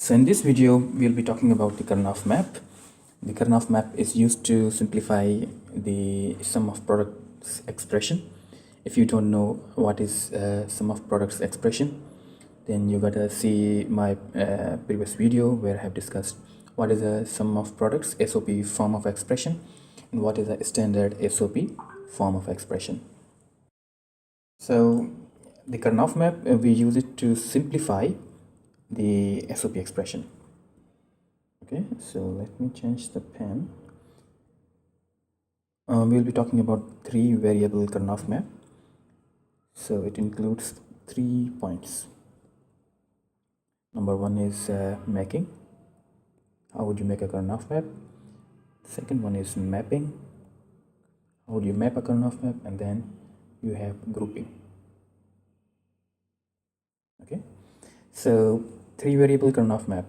So in this video, we'll be talking about the Karnaugh map. The Karnaugh map is used to simplify the sum of products expression. If you don't know what is sum of products expression, then you gotta see my previous video where I have discussed what is a sum of products SOP form of expression and what is a standard SOP form of expression. So the Karnaugh map, we use it to simplify the SOP expression. Okay, so let me change the pen. We will be talking about 3 variable Karnaugh map. So it includes 3 points. Number 1 is making. How would you make a Karnaugh map? Second one is mapping. How would you map a Karnaugh map? And then you have grouping. Okay, so 3 variable Karnaugh map.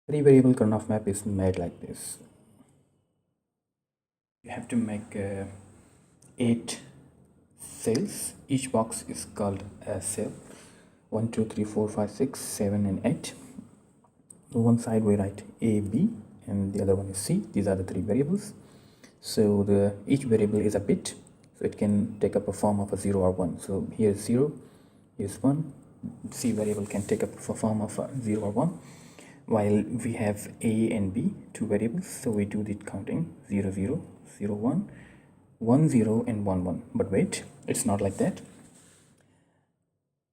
3 variable Karnaugh map is made like this. You have to make 8 cells. Each box is called a cell. 1 2 3 4 5 6 7 and 8. On one side we write A, B, and the other one is C. These are the 3 variables. So each variable is a bit, so it can take up a form of a 0 or 1. So here is 0, here is 1. C variable can take up a form of a 0 or 1, while we have A and B, 2 variables. So we do the counting 0 0 0 1 1 0 and 1 1. But wait, it's not like that.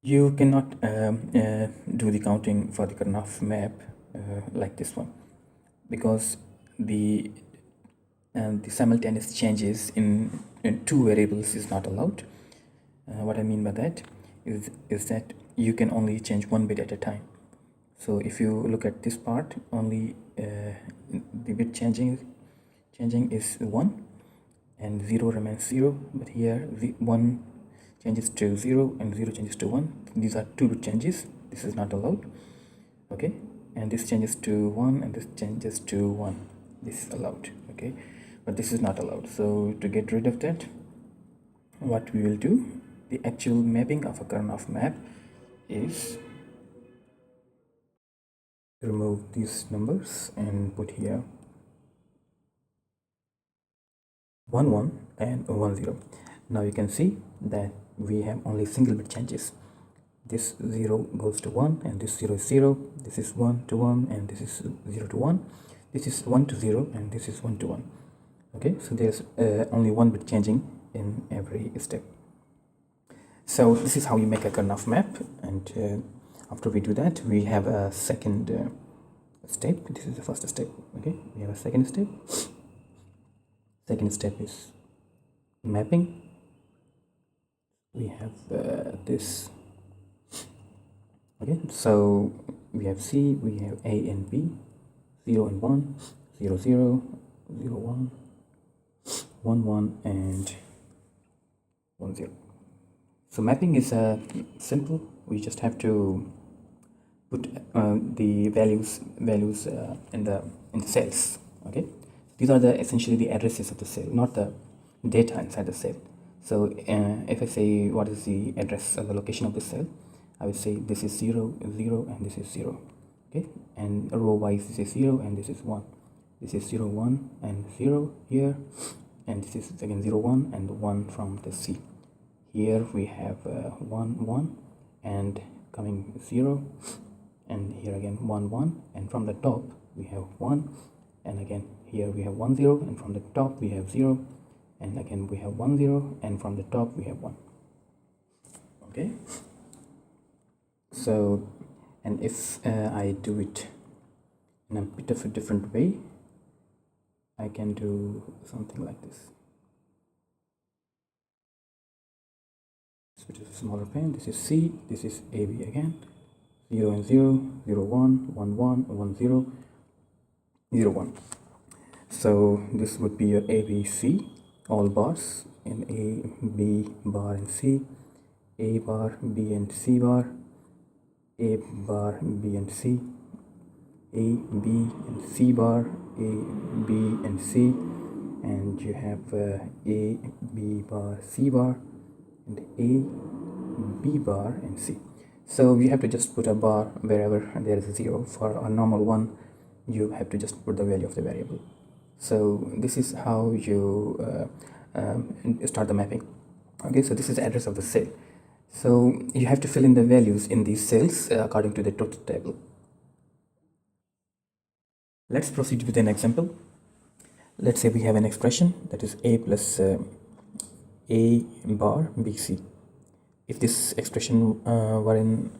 You cannot do the counting for the Karnaugh map like this one, because the simultaneous changes in 2 variables is not allowed. What I mean by that is that you can only change 1 bit at a time. So if you look at this part, only the bit changing is 1 and 0 remains 0, but here the 1 changes to 0 and 0 changes to 1. These are 2 bit changes. This is not allowed. Okay, and this changes to 1 and this changes to 1. This is allowed. Okay, but this is not allowed. So to get rid of that, what we will do, the actual mapping of a Karnaugh map is remove these numbers and put here 1 1 and 1 0. Now you can see that we have only single bit changes. This 0 goes to 1 and this 0 is 0. This is 1 to 1 and this is 0 to 1. This is 1 to 0 and this is 1 to 1. Okay, so there's only 1 bit changing in every step. So this is how you make a Karnaugh map, and after we do that, we have a second step. This is the first step. Okay, we have a second step. Second step is mapping. We have this. Okay, so we have C, we have A and B, 0 and 1, 0 0, 0 1, 1 1 and 1 0. So mapping is simple. We just have to put the values in the cells. Okay, these are essentially the addresses of the cell, not the data inside the cell. So if I say what is the address or the location of the cell, I will say this is 0 0 and this is 0. Okay, and row wise this is 0 and this is 1. This is 0 1 and 0 here, and this is again 0 1 and 1 from the C. Here we have 1 1 and coming 0, and here again 1 1, and from the top we have 1, and again here we have 1 0, and from the top we have 0, and again we have 1 0, and from the top we have 1. Okay, so and if I do it in a bit of a different way, I can do something like this. Switch to a smaller pen. This is C, this is AB again. 0 and 0, 0 1, 1 1, 1 0, 0 1. So this would be your ABC, all bars in A, B bar and C, A bar, B and C bar, A bar, B and C, A, B and C bar, A, B and C, and you have A, B bar, C bar, and A, B bar and C. So you have to just put a bar wherever there is a 0. For a normal one, you have to just put the value of the variable. So this is how you start the mapping. Okay, so this is the address of the cell. So you have to fill in the values in these cells according to the truth table. Let's proceed with an example. Let's say we have an expression that is a plus a bar bc. If this expression were in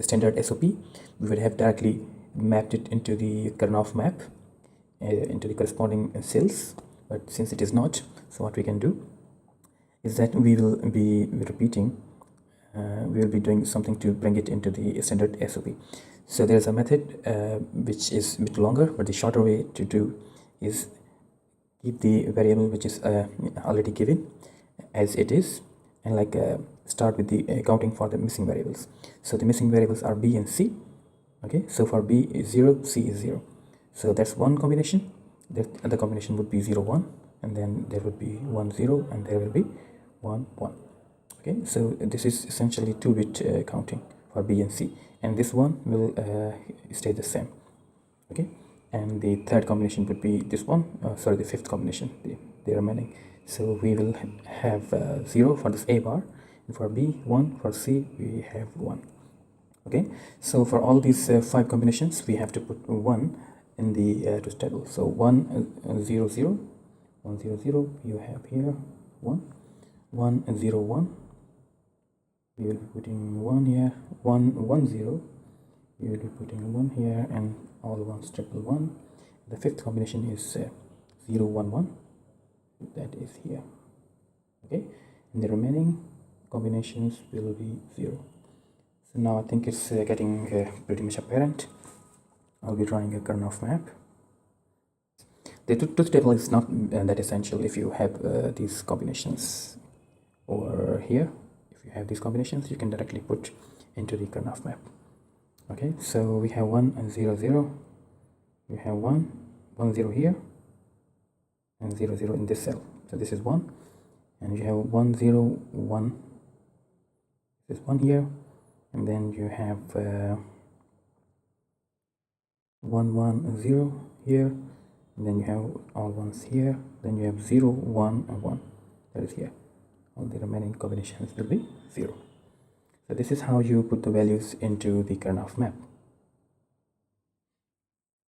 standard SOP, we would have directly mapped it into the Karnaugh map, into the corresponding cells. But since it is not, so what we can do is that we will be repeating, we will be doing something to bring it into the standard SOP. So there's a method which is a bit longer, but the shorter way to do is keep the variable which is already given as it is, and like start with the counting for the missing variables. So the missing variables are b and c. Okay, so for b is 0, c is 0. So that's one combination. The other combination would be 0 1, and then there would be 1 0, and there will be 1 1. Okay, so this is essentially 2-bit counting for b and c, and this one will stay the same. Okay, and the third combination would be this one, sorry, the fifth combination, the remaining. So we will have 0 for this a bar, and for b 1, for c we have 1. Okay, so for all these 5 combinations we have to put 1 in the truth table. So 1 0 0, 1 0 0, you have here 1 1 0 1, we will be putting 1 here, 1 1 0, we will be putting 1 here, and all ones triple 1. The fifth combination is 0 1 1, that is here. Okay, and the remaining combinations will be 0. So now I think it's getting pretty much apparent. I'll be drawing a Karnaugh map. The truth table is not that essential if you have these combinations over here. If you have these combinations, you can directly put into the Karnaugh map. Okay, so we have 1 and 0 0. We have 1 1 0 here, and 0 0 in this cell. So this is 1, and you have 1 0 1. This is 1 here, and then you have 1 1 0 here, and then you have all ones here, then you have 0 1 and 1, that is here. All the remaining combinations will be 0. So this is how you put the values into the Karnaugh map.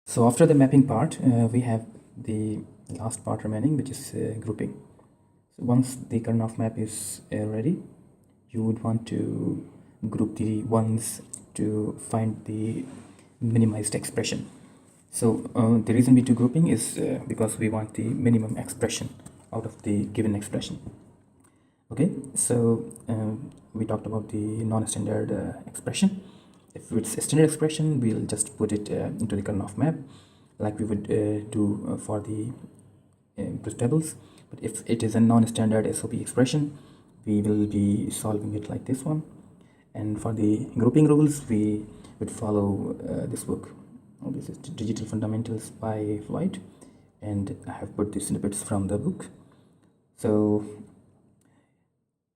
So after the mapping part, we have the last part remaining, which is grouping. So once the Karnaugh map is ready, you would want to group the ones to find the minimized expression. So the reason we do grouping is because we want the minimum expression out of the given expression. Okay, so we talked about the non-standard expression. If it's a standard expression, we'll just put it into the Karnaugh map like we would do for the truth tables. But if it is a non-standard SOP expression, we will be solving it like this one. And for the grouping rules, we would follow this book. This is Digital Fundamentals by Floyd, and I have put the snippets from the book. So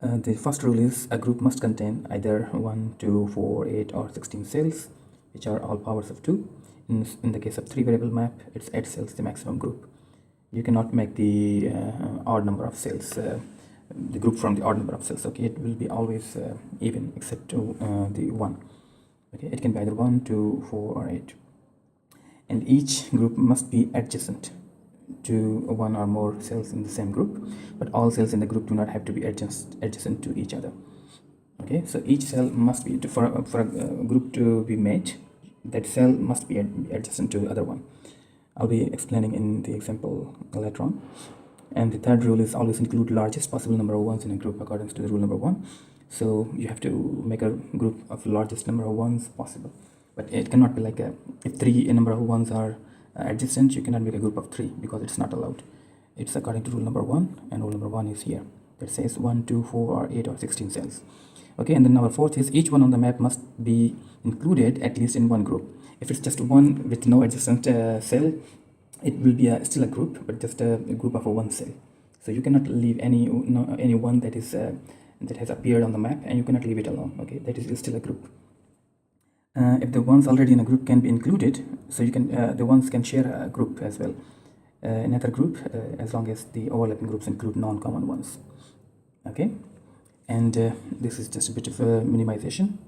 the first rule is a group must contain either 1, 2, 4, 8 or 16 cells, which are all powers of 2. In the case of 3-variable map, it's 8 cells the maximum group. You cannot make the odd number of cells, the group from the odd number of cells. Okay, it will be always even except to the 1. Okay, it can be either 1, 2, 4 or 8. And each group must be adjacent to 1 or more cells in the same group, but all cells in the group do not have to be adjacent to each other. Okay, so each cell must be, for a group to be made, that cell must be adjacent to the other one. I'll be explaining in the example later on. And the third rule is always include largest possible number of ones in a group according to the rule number 1. So you have to make a group of largest number of ones possible, but it cannot be like if 3 number of ones are adjacent, you cannot make a group of 3 because it's not allowed. It's according to rule number 1, and rule number 1 is here, that says 1, 2, 4 or 8 or 16 cells. Okay, and then number 4 is each one on the map must be included at least in one group. If it's just one with no adjacent cell, it will be still a group, but just a group of one cell. So you cannot leave any one that is that has appeared on the map, and you cannot leave it alone. Okay, that is still a group. if the ones already in a group can be included, so you can the ones can share a group as well, another group, as long as the overlapping groups include non-common ones. Okay, and this is just a bit of a minimization.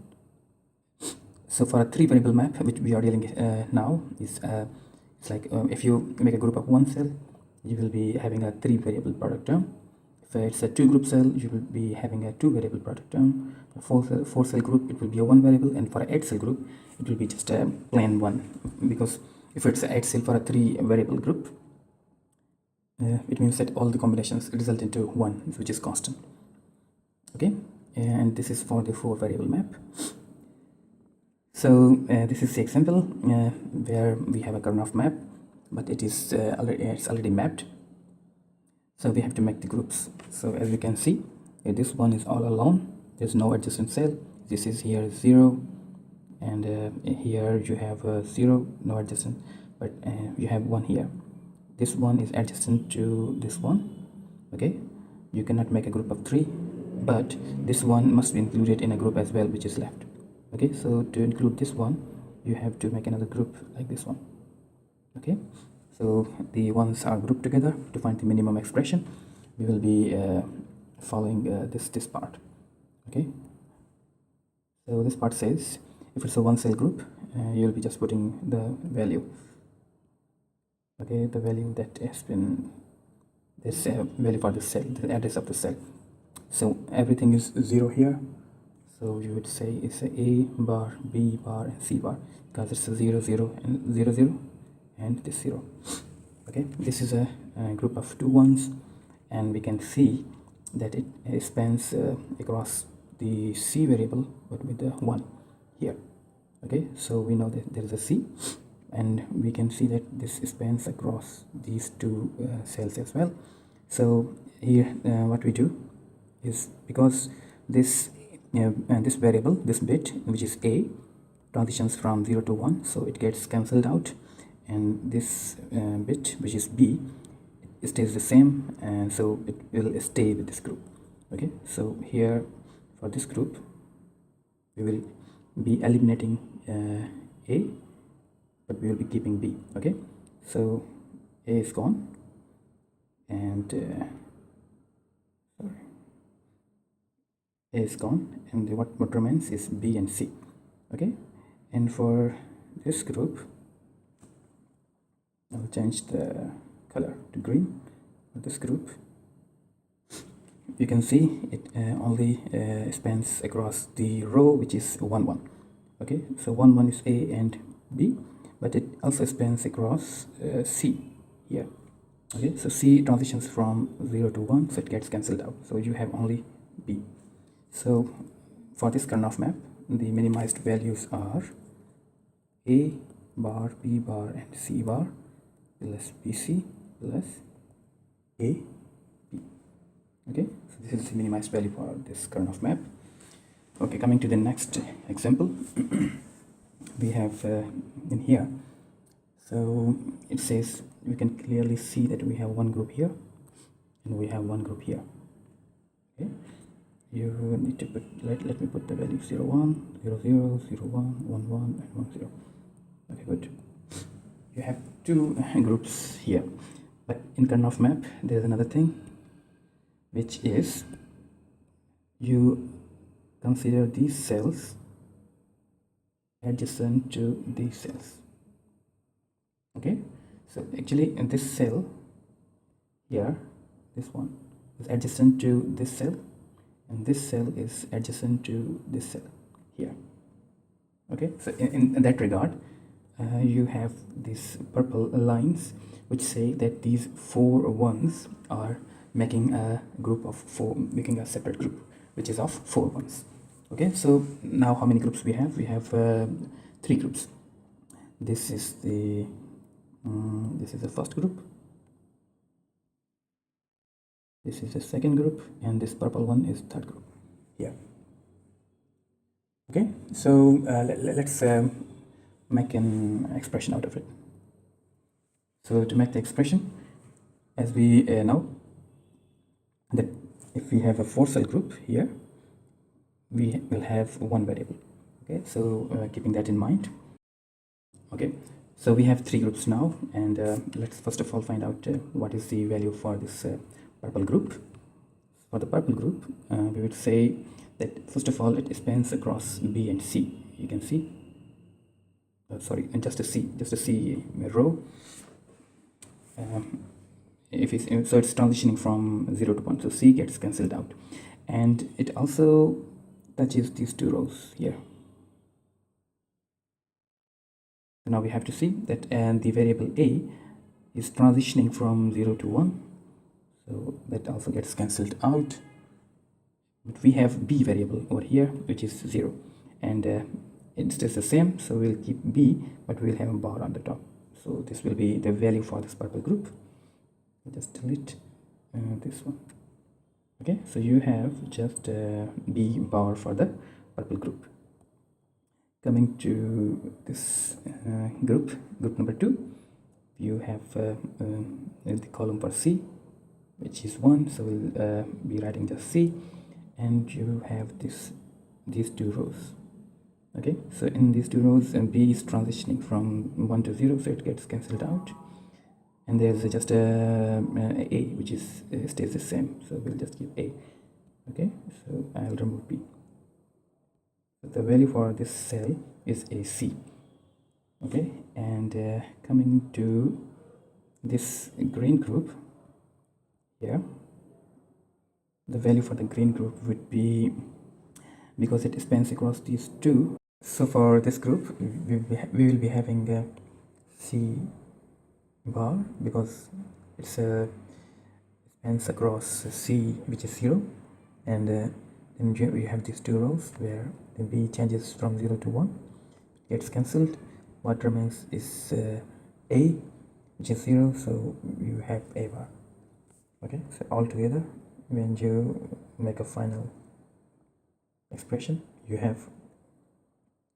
So for a 3-variable map, which we are dealing now, is it's like if you make a group of one cell, you will be having a 3-variable product term. If it's a 2-group cell, you will be having a 2-variable product term. A 4-cell group, it will be a 1-variable, and for an 8-cell group, it will be just a plain 1. Because if it's an 8-cell for a 3-variable group, it means that all the combinations result into 1, which is constant. Okay, and this is for the 4-variable map. So this is the example where we have a Karnaugh map, but it is it's already mapped. So we have to make the groups. So as we can see, this one is all alone. There's no adjacent cell. This is here 0, and here you have 0, no adjacent, but you have 1 here. This one is adjacent to this one. Okay, you cannot make a group of 3, but this one must be included in a group as well, which is left. Okay, so to include this one, you have to make another group like this one. Okay, so the ones are grouped together. To find the minimum expression, we will be following this part. Okay, so this part says if it's a 1-cell group, you will be just putting the value. Okay, the value that has been this value for the cell, the address of the cell. So everything is 0 here. So you would say it's a bar, B bar, and C bar, because it's a 0, 0, and 0, 0, and this 0. Okay, this is a group of 2 ones, and we can see that it spans across the C variable, but with the 1 here. Okay, so we know that there is a C, and we can see that this spans across these 2 cells as well. So here what we do is, because this this variable, this bit, which is A, transitions from 0 to 1, so it gets cancelled out, and this bit, which is B, it stays the same, and so it will stay with this group. Okay, so here for this group, we will be eliminating A, but we will be keeping B. Okay, so A is gone, and A is gone, and what remains is B and C. Okay, and for this group, I'll change the color to green. For this group, you can see it only spans across the row, which is 1, 1. Okay, so 1, 1 is A and B, but it also spans across C here. Okay, so C transitions from 0 to 1, so it gets cancelled out, so you have only B. So for this Karnaugh map, the minimized values are A bar, B bar, and C bar plus BC plus A, B. Okay, so this is the minimized value for this Karnaugh map. Okay, coming to the next example, we have in here. So it says, we can clearly see that we have one group here, and we have one group here. Okay, you need to put, let me put the value 0, 1, 0, 0, 0, 1, 1, 1, and 1, 0. Okay, good. You have 2 groups here, but in Karnaugh map there's another thing, which is you consider these cells adjacent to these cells. Okay, so actually in this cell here, this one is adjacent to this cell, and this cell is adjacent to this cell here. Okay, so in that regard, you have these purple lines which say that these 4 ones are making a group of 4, making a separate group which is of 4 ones. Okay, so now how many groups we have? We have 3 groups. This is the first group, this is the second group, and this purple one is third group here. Okay, so let's make an expression out of it. So to make the expression, as we know that if we have a 4-cell group here, we will have one variable. Okay, so keeping that in mind. Okay, so we have three groups now, and let's first of all find out what is the value for this purple group. For the purple group, we would say that first of all it spans across B and C. You can see, sorry, and just a C row. If it's, so it's transitioning from 0 to 1, so C gets cancelled out, and it also touches these two rows here. So now we have to see that, and the variable A is transitioning from 0 to 1, so that also gets cancelled out. But we have B variable over here, which is 0, and it stays the same, so we'll keep B, but we'll have a bar on the top. So this will be the value for this purple group. Just delete this one. Okay, so you have just B bar for the purple group. Coming to this group number 2, you have the column for C, which is 1, so we'll be writing just C, and you have these two rows. Okay, so in these two rows, B is transitioning from 1 to 0, so it gets cancelled out, and there's just a which is stays the same, so we'll just keep A. Okay, so I'll remove B. So the value for this cell is AC. Okay, and coming to this green group here, the value for the green group would be, because it spans across these two, so for this group we will be having a C bar, because it's spans across C, which is 0, and then we have these two rows where the B changes from 0 to 1, gets cancelled. What remains is A, which is 0, so you have A bar. Okay, so all together, when you make a final expression, you have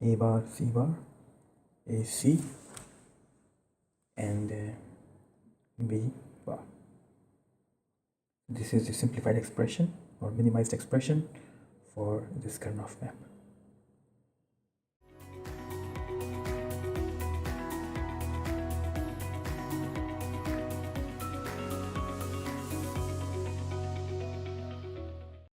A bar, C bar, AC, and B bar. This is the simplified expression or minimized expression for this Karnaugh map.